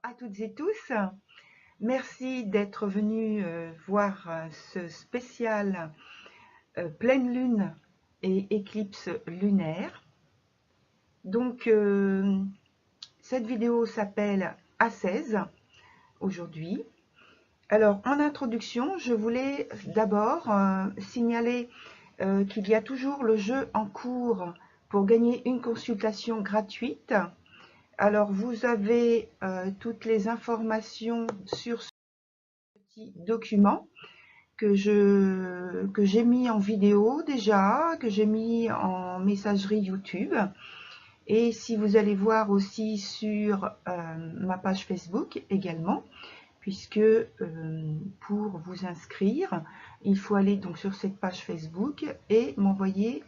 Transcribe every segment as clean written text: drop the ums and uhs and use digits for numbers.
à toutes et tous. Merci d'être venus voir ce spécial pleine lune et éclipse lunaire. Donc, cette vidéo s'appelle A16 aujourd'hui. Alors, en introduction, je voulais d'abord signaler qu'il y a toujours le jeu en cours pour gagner une consultation gratuite. Alors, vous avez toutes les informations sur ce petit document que j'ai mis en vidéo déjà, que j'ai mis en messagerie YouTube. Et si vous allez voir aussi sur ma page Facebook également, puisque pour vous inscrire, il faut aller donc sur cette page Facebook et m'envoyer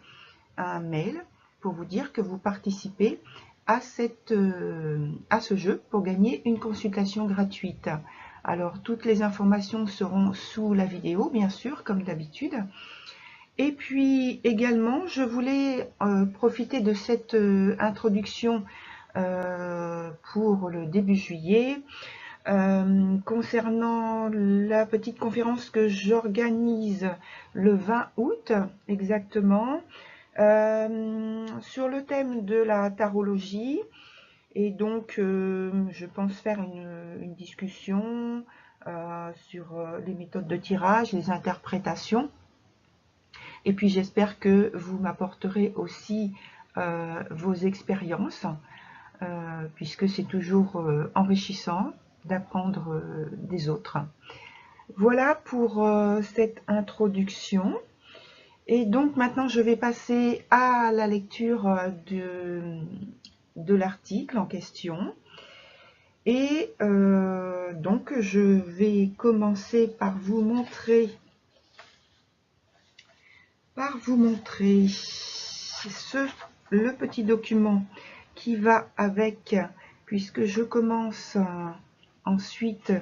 un mail pour vous dire que vous participez à ce jeu pour gagner une consultation gratuite. Alors, toutes les informations seront sous la vidéo, bien sûr, comme d'habitude. Et puis, également, je voulais profiter de cette introduction pour le début juillet, concernant la petite conférence que j'organise le 20 août, exactement, sur le thème de la tarologie. Et donc, je pense faire une discussion sur les méthodes de tirage, les interprétations. Et puis, j'espère que vous m'apporterez aussi vos expériences, puisque c'est toujours enrichissant d'apprendre des autres. Voilà pour cette introduction. Et donc maintenant, je vais passer à la lecture de l'article en question. Et donc, je vais commencer par vous montrer le petit document qui va avec, puisque je commence ensuite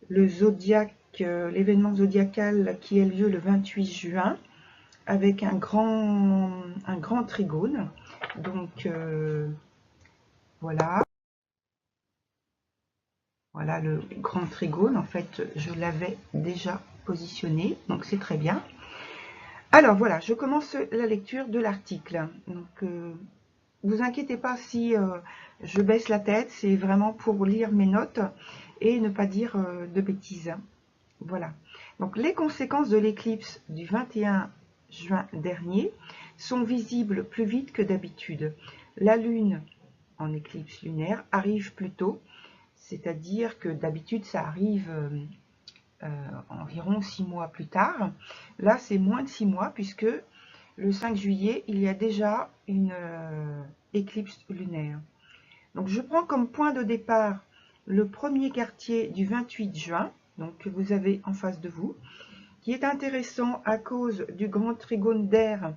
le zodiaque, l'événement zodiacal qui a lieu le 28 juin avec un grand trigone. Donc voilà le grand trigone. En fait, je l'avais déjà positionné, donc c'est très bien. Alors voilà, je commence la lecture de l'article. Donc vous inquiétez pas si je baisse la tête, c'est vraiment pour lire mes notes et ne pas dire de bêtises. Voilà. Donc les conséquences de l'éclipse du 21 juin dernier sont visibles plus vite que d'habitude. La lune en éclipse lunaire arrive plus tôt, c'est-à-dire que d'habitude ça arrive environ 6 mois plus tard. Là c'est moins de 6 mois puisque le 5 juillet il y a déjà une éclipse lunaire. Donc je prends comme point de départ le premier quartier du 28 juin, donc que vous avez en face de vous, qui est intéressant à cause du grand trigone d'air,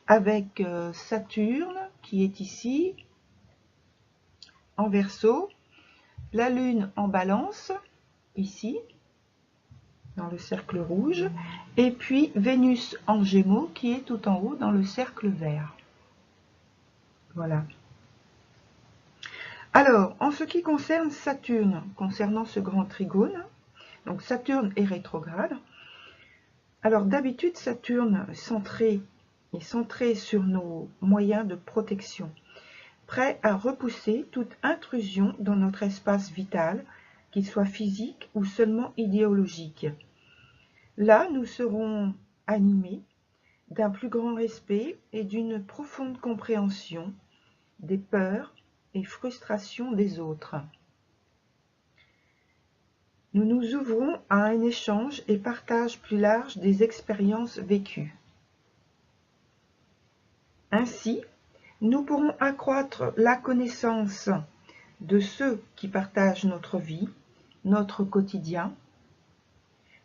avec Saturne qui est ici en Verseau, la Lune en Balance ici dans le cercle rouge, et puis Vénus en Gémeaux qui est tout en haut dans le cercle vert. Voilà. Alors, en ce qui concerne Saturne, concernant ce grand trigone, donc Saturne est rétrograde. Alors d'habitude, Saturne est centré sur nos moyens de protection, prêt à repousser toute intrusion dans notre espace vital, qu'il soit physique ou seulement idéologique. Là, nous serons animés d'un plus grand respect et d'une profonde compréhension des peurs et frustrations des autres. Nous nous ouvrons à un échange et partage plus large des expériences vécues. Ainsi, nous pourrons accroître la connaissance de ceux qui partagent notre vie, notre quotidien,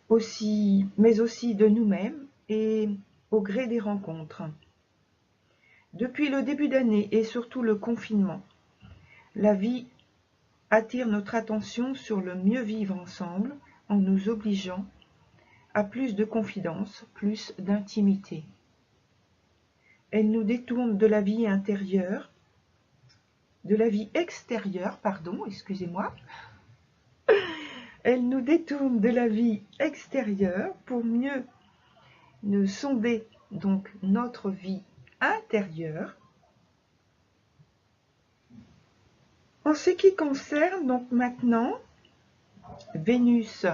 mais aussi de nous-mêmes et au gré des rencontres. Depuis le début d'année et surtout le confinement, la vie attire notre attention sur le mieux vivre ensemble en nous obligeant à plus de confidence, plus d'intimité. Elle nous détourne de la vie intérieure, de la vie extérieure, pardon, excusez-moi. Elle nous détourne de la vie extérieure pour mieux nous sonder donc notre vie intérieure. En ce qui concerne donc maintenant Vénus,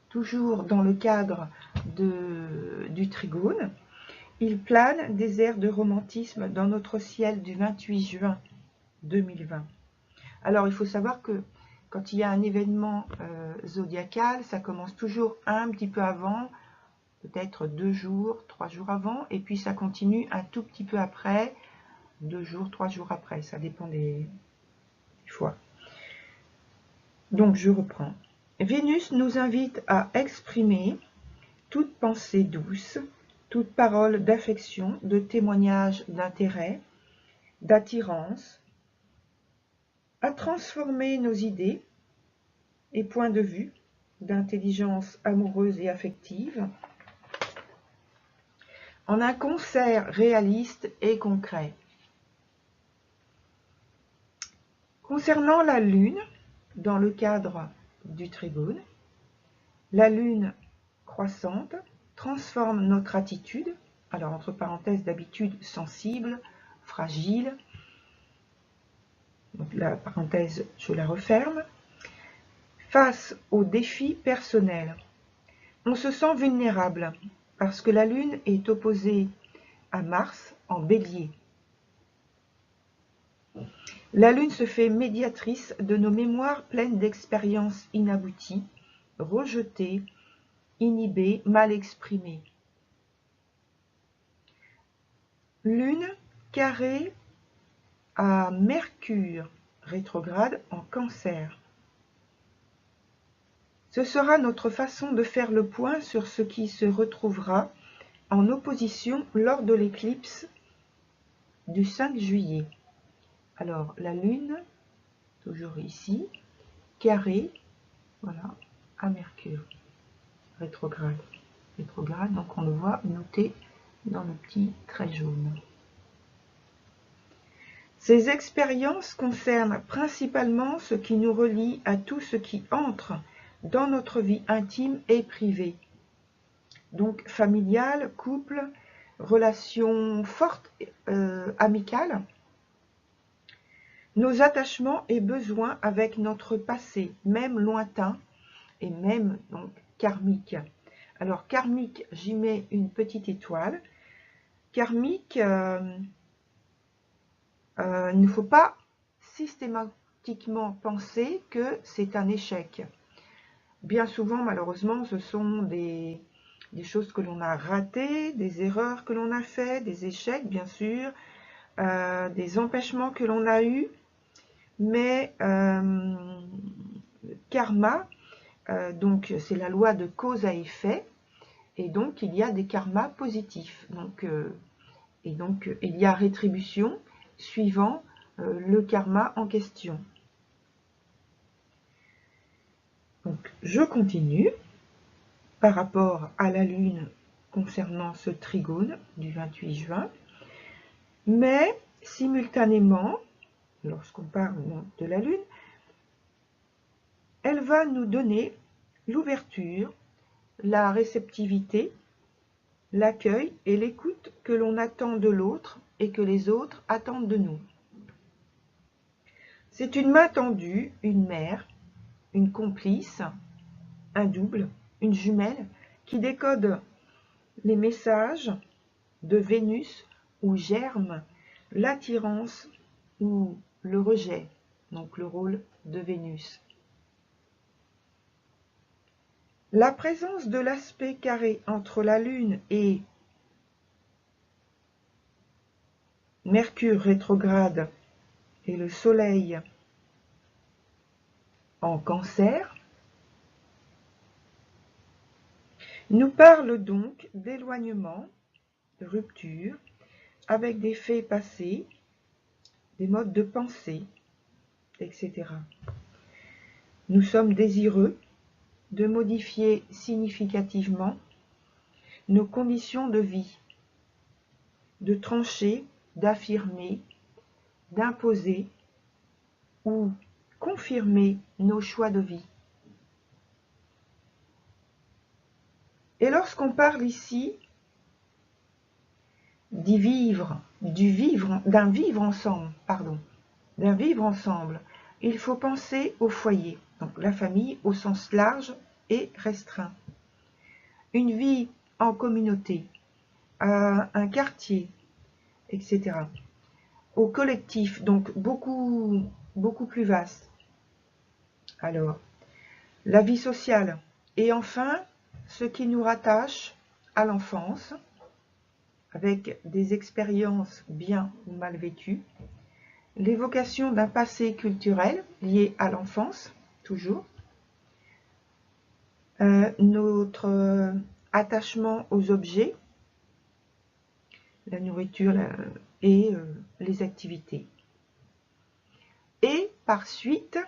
toujours dans le cadre du trigone, il plane des airs de romantisme dans notre ciel du 28 juin 2020. Alors il faut savoir que quand il y a un événement zodiacal, ça commence toujours un petit peu avant, peut-être 2 jours, 3 jours avant, et puis ça continue un tout petit peu après, 2 jours, 3 jours après, ça dépend des fois. Donc je reprends. Vénus nous invite à exprimer toute pensée douce, toute parole d'affection, de témoignage d'intérêt, d'attirance, à transformer nos idées et points de vue d'intelligence amoureuse et affective en un concert réaliste et concret. Concernant la Lune, dans le cadre du trigone, la Lune croissante transforme notre attitude, alors entre parenthèses d'habitude sensible, fragile, donc la parenthèse je la referme, face aux défis personnels. On se sent vulnérable parce que la Lune est opposée à Mars en Bélier. La Lune se fait médiatrice de nos mémoires pleines d'expériences inabouties, rejetées, inhibées, mal exprimées. Lune carrée à Mercure rétrograde en Cancer. Ce sera notre façon de faire le point sur ce qui se retrouvera en opposition lors de l'éclipse du 5 juillet. Alors, la Lune, toujours ici, carrée, voilà, à Mercure, rétrograde. Rétrograde, donc on le voit noté dans le petit trait jaune. Ces expériences concernent principalement ce qui nous relie à tout ce qui entre dans notre vie intime et privée. Donc familiale, couple, relations fortes, amicales, nos attachements et besoins avec notre passé, même lointain et même donc karmique. Alors karmique, j'y mets une petite étoile. Karmique, il ne faut pas systématiquement penser que c'est un échec. Bien souvent, malheureusement, ce sont des choses que l'on a ratées, des erreurs que l'on a faites, des échecs, bien sûr, des empêchements que l'on a eus. Mais karma, donc c'est la loi de cause à effet, et donc il y a des karmas positifs. Donc, il y a rétribution suivant le karma en question. Donc je continue par rapport à la Lune concernant ce trigone du 28 juin, mais simultanément, lorsqu'on parle de la Lune, elle va nous donner l'ouverture, la réceptivité, l'accueil et l'écoute que l'on attend de l'autre et que les autres attendent de nous. C'est une main tendue, une mère, une complice, un double, une jumelle qui décode les messages de Vénus où germe l'attirance ou le rejet, donc le rôle de Vénus. La présence de l'aspect carré entre la Lune et Mercure rétrograde et le Soleil en Cancer nous parle donc d'éloignement, de rupture, avec des faits passés, des modes de pensée, etc. Nous sommes désireux de modifier significativement nos conditions de vie, de trancher, d'affirmer, d'imposer ou confirmer nos choix de vie. Et lorsqu'on parle ici d'un vivre ensemble, il faut penser au foyer, donc la famille au sens large et restreint. Une vie en communauté, un quartier, etc. Au collectif, donc beaucoup plus vaste. Alors, la vie sociale. Et enfin, ce qui nous rattache à l'enfance, avec des expériences bien ou mal vécues, l'évocation d'un passé culturel lié à l'enfance, toujours, notre attachement aux objets, la nourriture et les activités. Et par suite,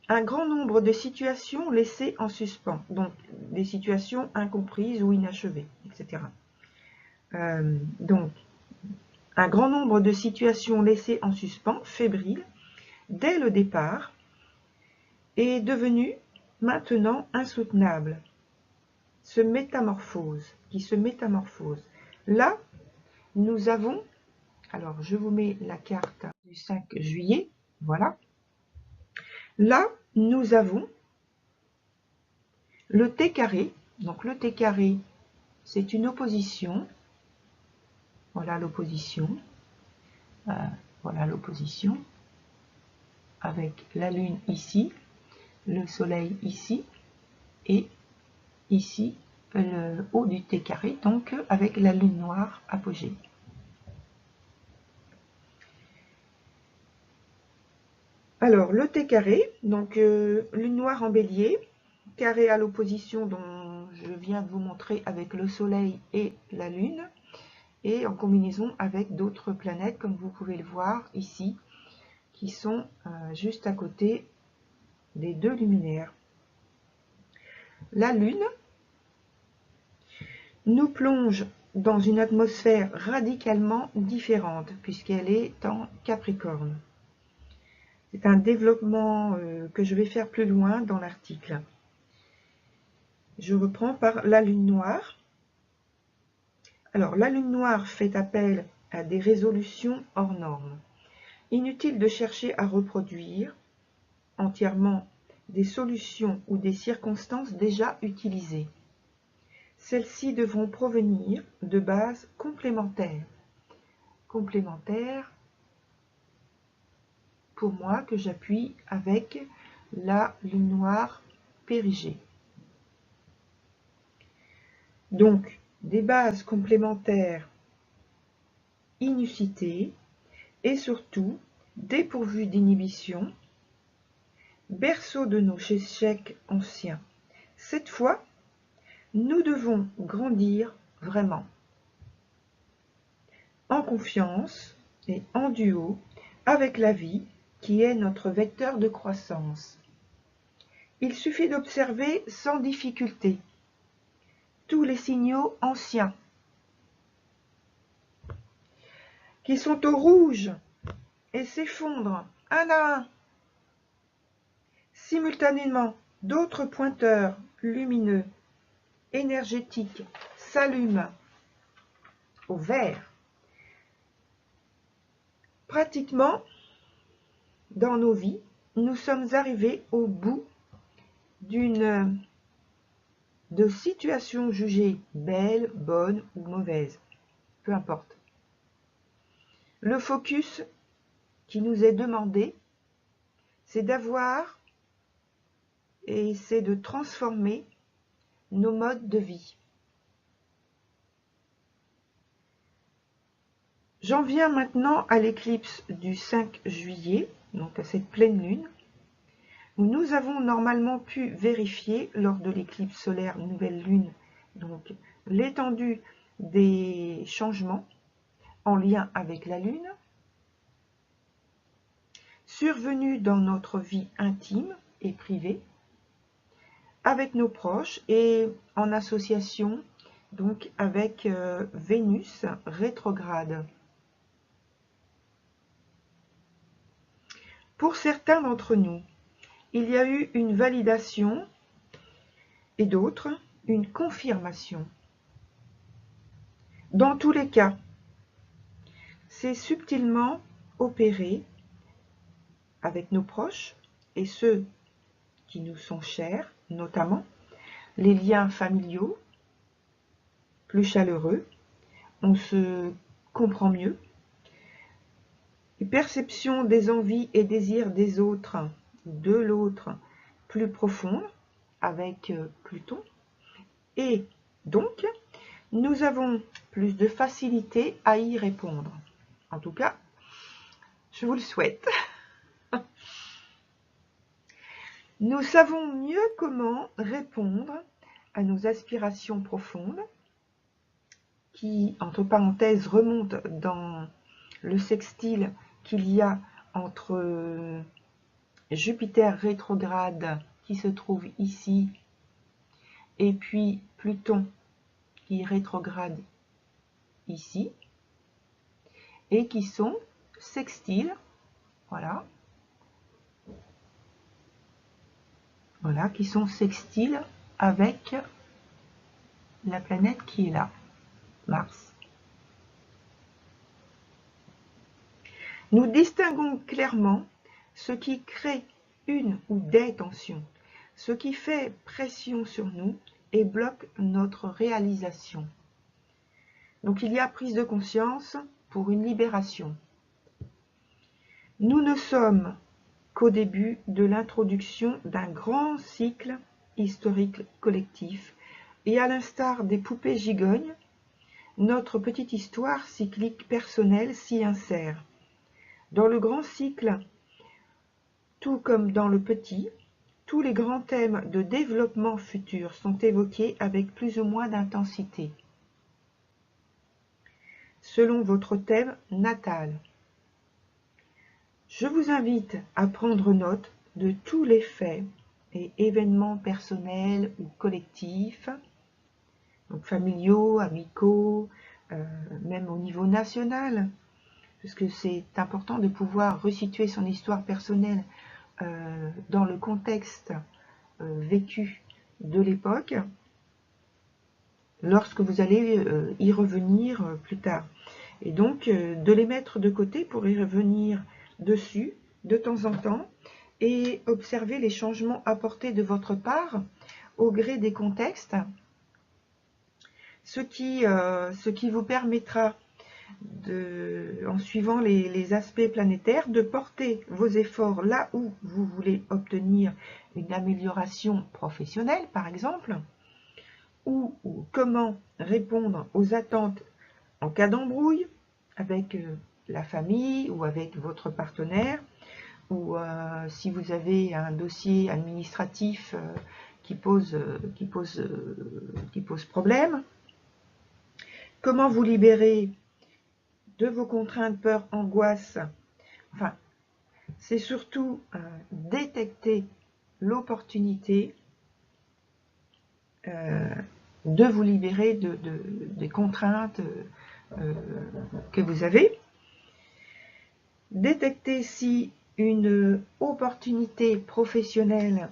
un grand nombre de situations laissées en suspens, donc des situations incomprises ou inachevées, etc. Donc, un grand nombre de situations laissées en suspens, fébriles, dès le départ, est devenu maintenant insoutenable, qui se métamorphose. Là, nous avons, alors je vous mets la carte du 5 juillet, voilà. Là, nous avons le T carré. Donc le T carré, c'est une opposition. Voilà l'opposition. Voilà l'opposition. Avec la Lune ici, le Soleil ici, et ici le haut du T carré, donc avec la Lune noire apogée. Alors le T carré, donc Lune noire en Bélier, carré à l'opposition dont je viens de vous montrer avec le Soleil et la Lune, et en combinaison avec d'autres planètes, comme vous pouvez le voir ici, qui sont juste à côté des deux luminaires. La Lune nous plonge dans une atmosphère radicalement différente, puisqu'elle est en Capricorne. C'est un développement que je vais faire plus loin dans l'article. Je reprends par la Lune noire. Alors, la Lune noire fait appel à des résolutions hors normes. Inutile de chercher à reproduire entièrement des solutions ou des circonstances déjà utilisées. Celles-ci devront provenir de bases complémentaires. Complémentaires, pour moi, que j'appuie avec la Lune noire périgée. Donc, des bases complémentaires inusitées et surtout dépourvues d'inhibition, berceau de nos échecs anciens. Cette fois, nous devons grandir vraiment, en confiance et en duo avec la vie qui est notre vecteur de croissance. Il suffit d'observer sans difficulté tous les signaux anciens qui sont au rouge et s'effondrent un à un. Simultanément, d'autres pointeurs lumineux, énergétiques, s'allument au vert. Pratiquement, dans nos vies, nous sommes arrivés au bout de situations jugées belles, bonnes ou mauvaises, peu importe. Le focus qui nous est demandé, c'est d'avoir et c'est de transformer nos modes de vie. J'en viens maintenant à l'éclipse du 5 juillet, donc à cette pleine lune, où nous avons normalement pu vérifier lors de l'éclipse solaire nouvelle lune, donc l'étendue des changements en lien avec la lune, survenus dans notre vie intime et privée, avec nos proches et en association donc avec Vénus rétrograde. Pour certains d'entre nous, il y a eu une validation et d'autres une confirmation. Dans tous les cas, c'est subtilement opéré avec nos proches et ceux qui nous sont chers, notamment les liens familiaux, plus chaleureux, on se comprend mieux. Les perceptions des envies et désirs des autres, de l'autre, plus profondes, avec Pluton. Et donc, nous avons plus de facilité à y répondre. En tout cas, je vous le souhaite. Nous savons mieux comment répondre à nos aspirations profondes, qui, entre parenthèses, remontent dans le sextile qu'il y a entre Jupiter rétrograde qui se trouve ici et puis Pluton qui rétrograde ici et qui sont sextiles, voilà, qui sont sextiles avec la planète qui est là, Mars. Nous distinguons clairement ce qui crée une ou des tensions, ce qui fait pression sur nous et bloque notre réalisation. Donc il y a prise de conscience pour une libération. Nous ne sommes qu'au début de l'introduction d'un grand cycle historique collectif et à l'instar des poupées gigognes, notre petite histoire cyclique personnelle s'y insère. Dans le grand cycle, tout comme dans le petit, tous les grands thèmes de développement futur sont évoqués avec plus ou moins d'intensité, selon votre thème natal. Je vous invite à prendre note de tous les faits et événements personnels ou collectifs, donc familiaux, amicaux, même au niveau national, puisque c'est important de pouvoir resituer son histoire personnelle dans le contexte vécu de l'époque, lorsque vous allez y revenir plus tard. Et donc, de les mettre de côté pour y revenir dessus, de temps en temps, et observer les changements apportés de votre part au gré des contextes, ce qui vous permettra, en suivant les aspects planétaires, de porter vos efforts là où vous voulez obtenir une amélioration professionnelle, par exemple, ou comment répondre aux attentes en cas d'embrouille avec la famille ou avec votre partenaire, ou si vous avez un dossier administratif qui pose problème, comment vous libérer de vos contraintes, peurs, angoisses. Enfin, c'est surtout détecter l'opportunité de vous libérer des contraintes que vous avez. Détecter si une opportunité professionnelle,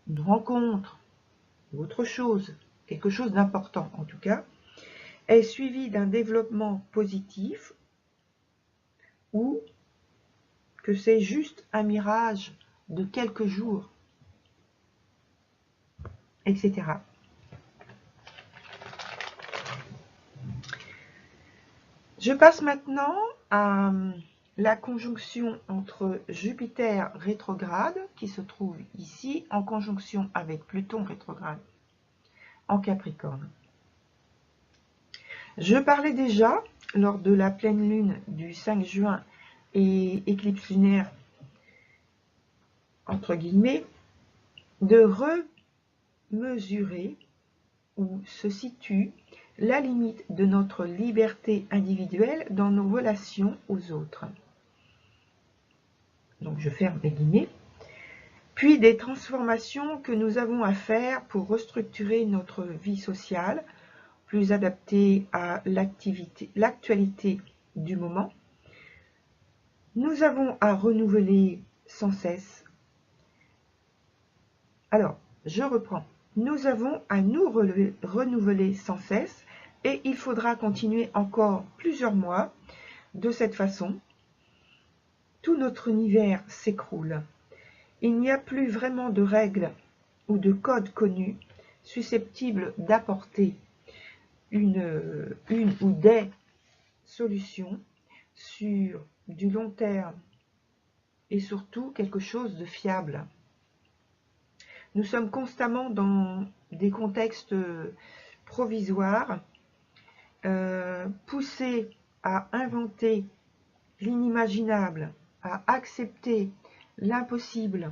une rencontre, ou autre chose, quelque chose d'important en tout cas, est suivie d'un développement positif ou que c'est juste un mirage de quelques jours, etc. Je passe maintenant à la conjonction entre Jupiter rétrograde, qui se trouve ici, en conjonction avec Pluton rétrograde, en Capricorne. Je parlais déjà, lors de la pleine lune du 5 juin et éclipse lunaire, entre guillemets, de remesurer où se situe la limite de notre liberté individuelle dans nos relations aux autres. Donc je ferme les guillemets. puis des transformations que nous avons à faire pour restructurer notre vie sociale, plus adaptée à l'actualité du moment. Nous avons à renouveler sans cesse. Alors, je reprends. Nous avons à nous renouveler sans cesse et il faudra continuer encore plusieurs mois de cette façon. Tout notre univers s'écroule. Il n'y a plus vraiment de règles ou de codes connus susceptibles d'apporter une ou des solutions sur du long terme et surtout quelque chose de fiable. Nous sommes constamment dans des contextes provisoires, poussés à inventer l'inimaginable, à accepter l'impossible,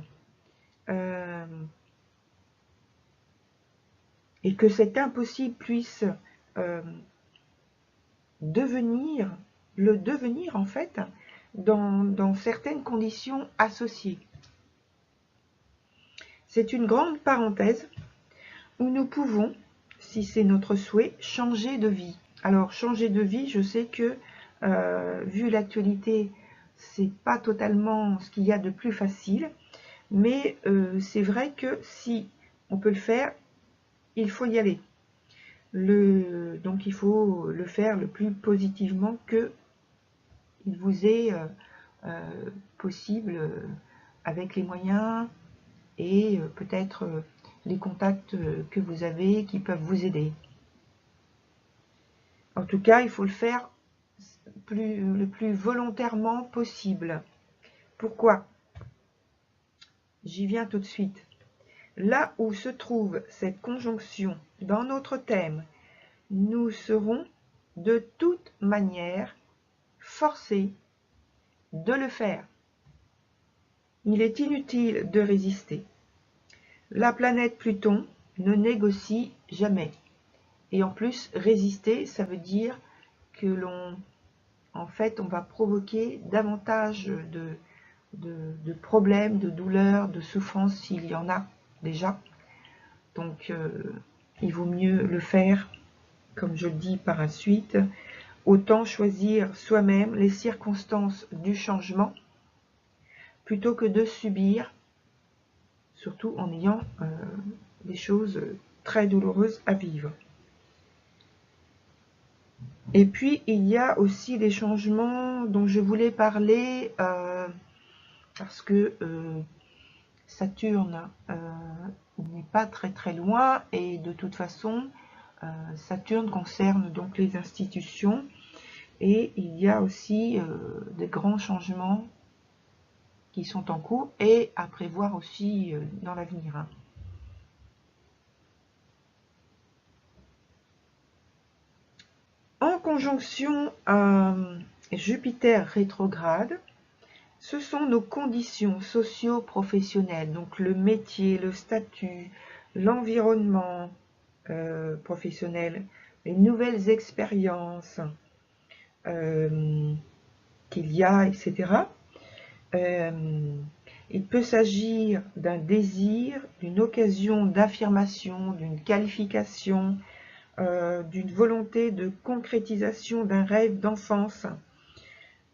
et que cet impossible puisse devenir en fait dans certaines conditions associées. C'est une grande parenthèse où nous pouvons, si c'est notre souhait, changer de vie. Alors changer de vie, je sais que vu l'actualité, c'est pas totalement ce qu'il y a de plus facile, mais c'est vrai que si on peut le faire, il faut y aller. Donc il faut le faire le plus positivement que il vous est possible avec les moyens et peut-être les contacts que vous avez qui peuvent vous aider. En tout cas, il faut le faire le plus volontairement possible. Pourquoi? J'y viens tout de suite. Là où se trouve cette conjonction dans notre thème, nous serons de toute manière forcés de le faire. Il est inutile de résister. La planète Pluton ne négocie jamais. Et en plus, résister, ça veut dire que en fait, on va provoquer davantage de problèmes, de douleurs, de souffrances s'il y en a déjà. Donc, il vaut mieux le faire, comme je le dis par la suite. Autant choisir soi-même les circonstances du changement plutôt que de subir, surtout en ayant des choses très douloureuses à vivre. Et puis, il y a aussi des changements dont je voulais parler parce que Saturne n'est pas très très loin et de toute façon, Saturne concerne donc les institutions et il y a aussi des grands changements qui sont en cours et à prévoir aussi dans l'avenir. En conjonction à Jupiter rétrograde, ce sont nos conditions socio-professionnelles, donc le métier, le statut, l'environnement professionnel, les nouvelles expériences qu'il y a, etc. Il peut s'agir d'un désir, d'une occasion d'affirmation, d'une qualification, d'une volonté de concrétisation d'un rêve d'enfance,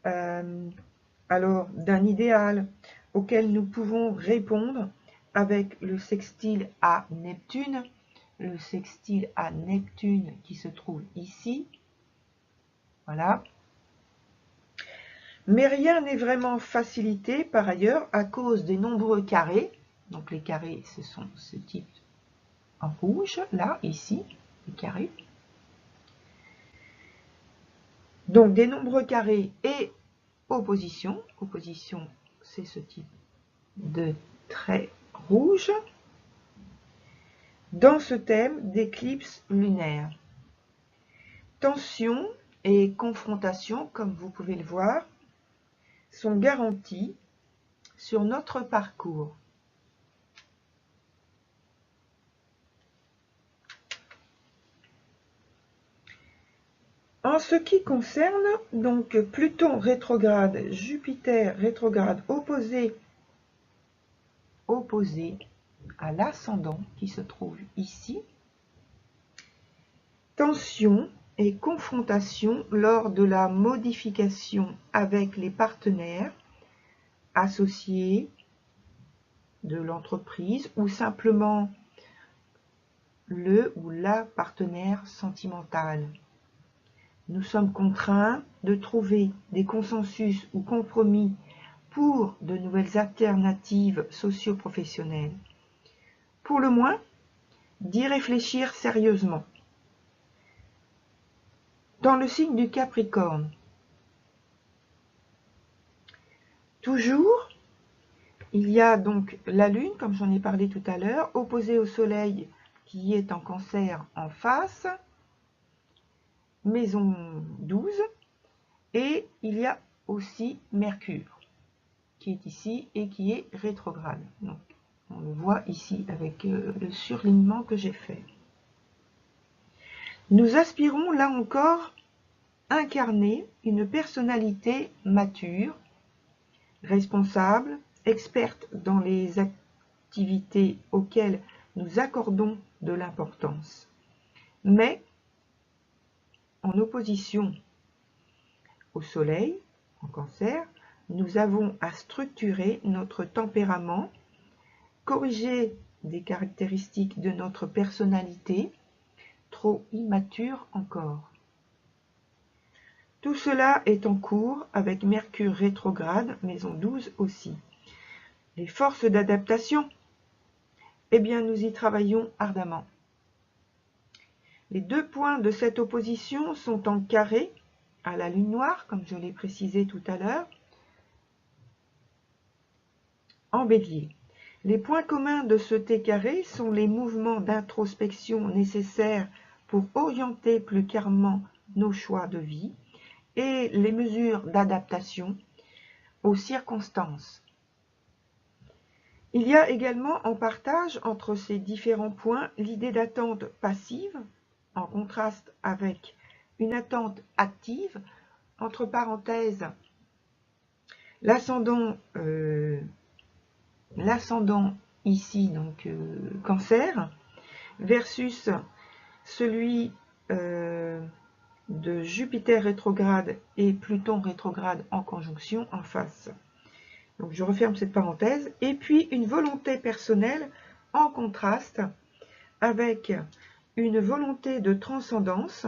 alors d'un idéal auquel nous pouvons répondre avec le sextile à Neptune, qui se trouve ici, voilà. Mais rien n'est vraiment facilité par ailleurs à cause des nombreux carrés. Donc les carrés, ce sont ce type en rouge, là, ici, les carrés. Donc des nombreux carrés et opposition. Opposition, c'est ce type de trait rouge. Dans ce thème d'éclipse lunaire. Tension et confrontation, comme vous pouvez le voir, sont garanties sur notre parcours. En ce qui concerne donc Pluton rétrograde, Jupiter rétrograde opposé opposé à l'ascendant qui se trouve ici. Tension et confrontation lors de la modification avec les partenaires associés de l'entreprise ou simplement le ou la partenaire sentimental. Nous sommes contraints de trouver des consensus ou compromis pour de nouvelles alternatives socio-professionnelles. Pour le moins, d'y réfléchir sérieusement. Dans le signe du Capricorne, toujours, il y a donc la Lune, comme j'en ai parlé tout à l'heure, opposée au Soleil qui est en Cancer en face, maison 12, et il y a aussi Mercure qui est ici et qui est rétrograde. Donc, on le voit ici avec le surlignement que j'ai fait. Nous aspirons là encore à incarner une personnalité mature, responsable, experte dans les activités auxquelles nous accordons de l'importance, mais en opposition au Soleil, en Cancer, nous avons à structurer notre tempérament, corriger des caractéristiques de notre personnalité, trop immature encore. Tout cela est en cours avec Mercure rétrograde, maison 12 aussi. Les forces d'adaptation, eh bien nous y travaillons ardemment. Les deux points de cette opposition sont en carré à la lune noire, comme je l'ai précisé tout à l'heure, en bélier. Les points communs de ce T carré sont les mouvements d'introspection nécessaires pour orienter plus clairement nos choix de vie et les mesures d'adaptation aux circonstances. Il y a également en partage entre ces différents points l'idée d'attente passive, en contraste avec une attente active, entre parenthèses, l'ascendant ici, donc Cancer, versus celui de Jupiter rétrograde et Pluton rétrograde en conjonction en face. Donc je referme cette parenthèse. Et puis une volonté personnelle en contraste avec une volonté de transcendance.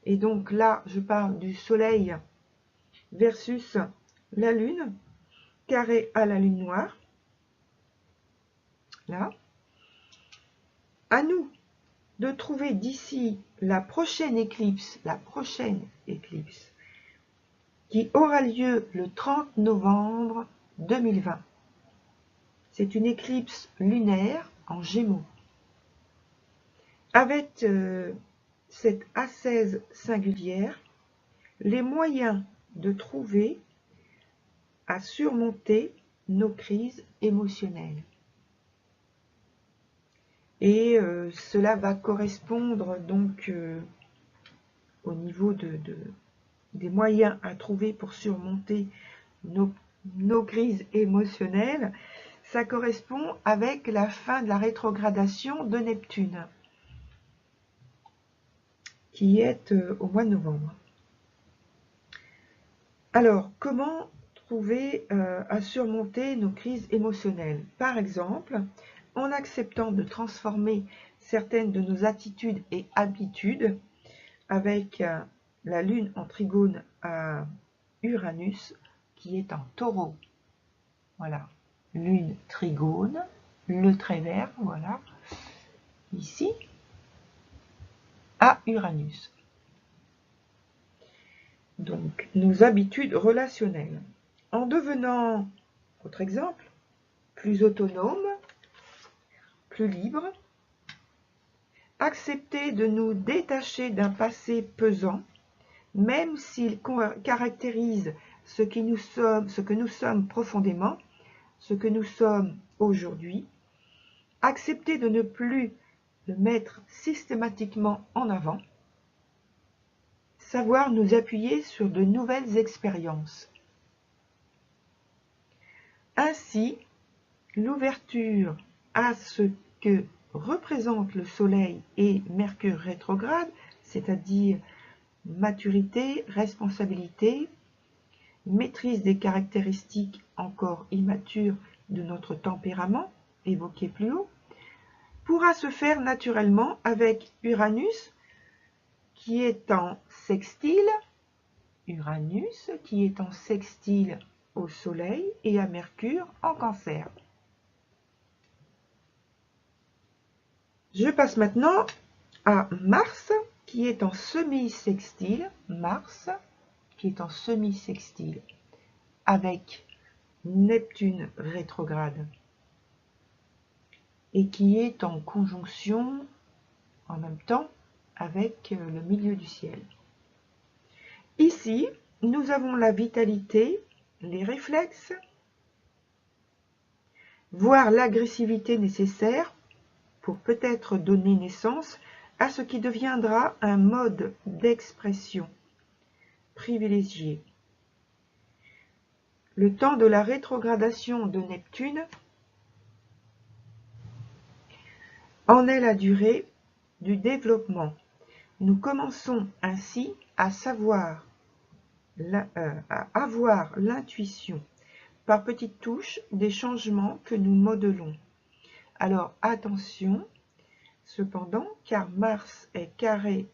Et donc là, je parle du Soleil versus la Lune, carré à la Lune noire. Là. À nous de trouver d'ici la prochaine éclipse qui aura lieu le 30 novembre 2020. C'est une éclipse lunaire en Gémeaux. Avec cette ascèse singulière, les moyens de trouver à surmonter nos crises émotionnelles. Et cela va correspondre donc au niveau des moyens à trouver pour surmonter nos crises émotionnelles. Ça correspond avec la fin de la rétrogradation de Neptune, qui est au mois de novembre. Alors, comment trouver à surmonter nos crises émotionnelles? Par exemple, en acceptant de transformer certaines de nos attitudes et habitudes avec la Lune en trigone à Uranus, qui est en Taureau. Voilà, Lune trigone, le trait vert, voilà, ici, à Uranus. Donc, nos habitudes relationnelles. En devenant, autre exemple, plus autonome, plus libre, accepter de nous détacher d'un passé pesant, même s'il caractérise ce que nous sommes profondément, ce que nous sommes aujourd'hui, accepter de ne plus le mettre systématiquement en avant, savoir nous appuyer sur de nouvelles expériences. Ainsi, l'ouverture à ce que représente le Soleil et Mercure rétrograde, c'est-à-dire maturité, responsabilité, maîtrise des caractéristiques encore immatures de notre tempérament, évoqué plus haut, pourra se faire naturellement avec Uranus, qui est en sextile, au Soleil et à Mercure en Cancer. Je passe maintenant à Mars, qui est en semi-sextile, avec Neptune rétrograde et qui est en conjonction en même temps avec le milieu du ciel. Ici, nous avons la vitalité, les réflexes, voire l'agressivité nécessaire pour peut-être donner naissance à ce qui deviendra un mode d'expression privilégié. Le temps de la rétrogradation de Neptune en est la durée du développement. Nous commençons ainsi à avoir l'intuition par petites touches des changements que nous modelons. Alors attention, cependant, car Mars est carré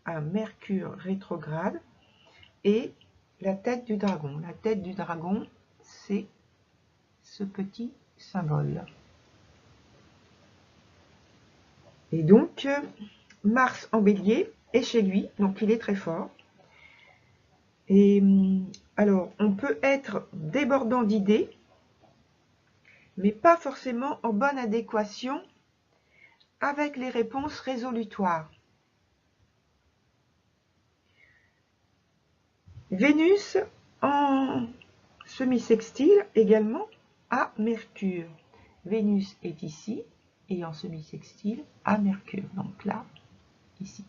à Mercure rétrograde et la tête du dragon. La tête du dragon, c'est ce petit symbole. Et donc, Mars en bélier est chez lui, donc il est très fort. Et alors, on peut être débordant d'idées, mais pas forcément en bonne adéquation avec les réponses résolutoires. Vénus en semi-sextile également à Mercure. Vénus est ici et en semi-sextile à Mercure. Donc là, ici.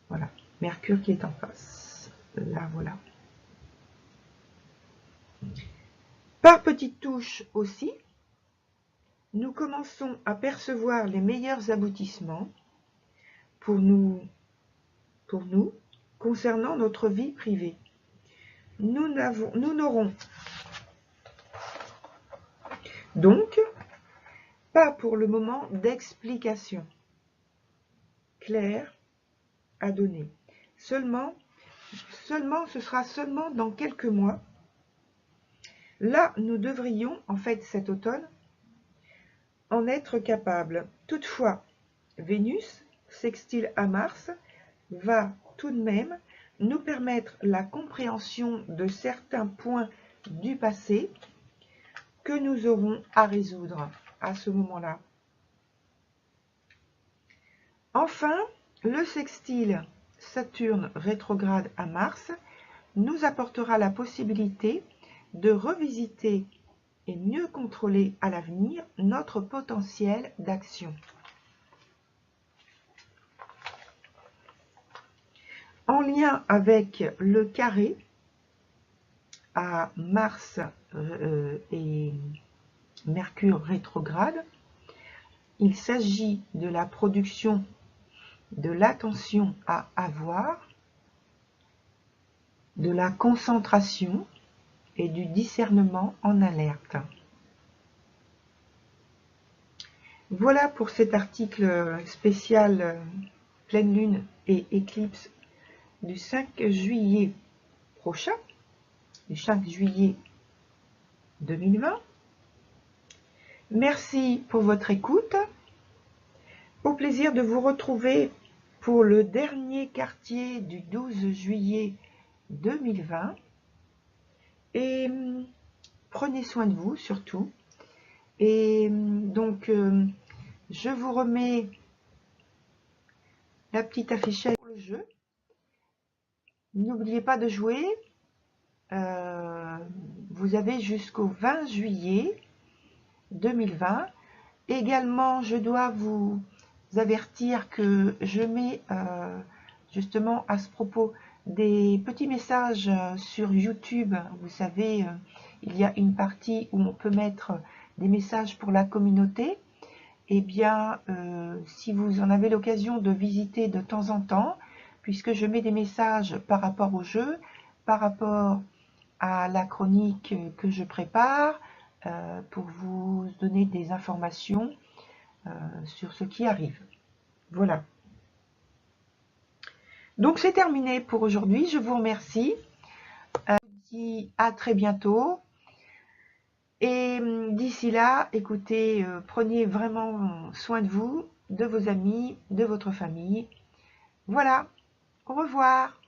Voilà, Mercure qui est en face. Là, voilà. Par petites touches aussi, nous commençons à percevoir les meilleurs aboutissements pour nous concernant notre vie privée. Nous n'aurons donc pas pour le moment d'explication claire à donner. Seulement, ce sera seulement dans quelques mois. Là, nous devrions, en fait, cet automne, en être capables. Toutefois, Vénus, sextile à Mars, va tout de même nous permettre la compréhension de certains points du passé que nous aurons à résoudre à ce moment-là. Enfin, le sextile Saturne rétrograde à Mars nous apportera la possibilité de revisiter et mieux contrôler à l'avenir notre potentiel d'action. En lien avec le carré à Mars et Mercure rétrograde, il s'agit de la production de l'attention à avoir, de la concentration et du discernement en alerte. Voilà pour cet article spécial pleine lune et éclipse du 5 juillet prochain, du 5 juillet 2020. Merci pour votre écoute. Au plaisir de vous retrouver pour le dernier quartier du 12 juillet 2020. Et prenez soin de vous surtout. Et donc, je vous remets la petite affichette pour le jeu. N'oubliez pas de jouer. Vous avez jusqu'au 20 juillet 2020. Également, je dois vous avertir que je mets justement à ce propos des petits messages sur YouTube. Vous savez, il y a une partie où on peut mettre des messages pour la communauté. Eh bien, si vous en avez l'occasion de visiter de temps en temps, puisque je mets des messages par rapport au jeu, par rapport à la chronique que je prépare, pour vous donner des informations sur ce qui arrive. Voilà. Donc c'est terminé pour aujourd'hui. Je vous remercie. Je vous dis à très bientôt. Et d'ici là, écoutez, prenez vraiment soin de vous, de vos amis, de votre famille. Voilà. Au revoir.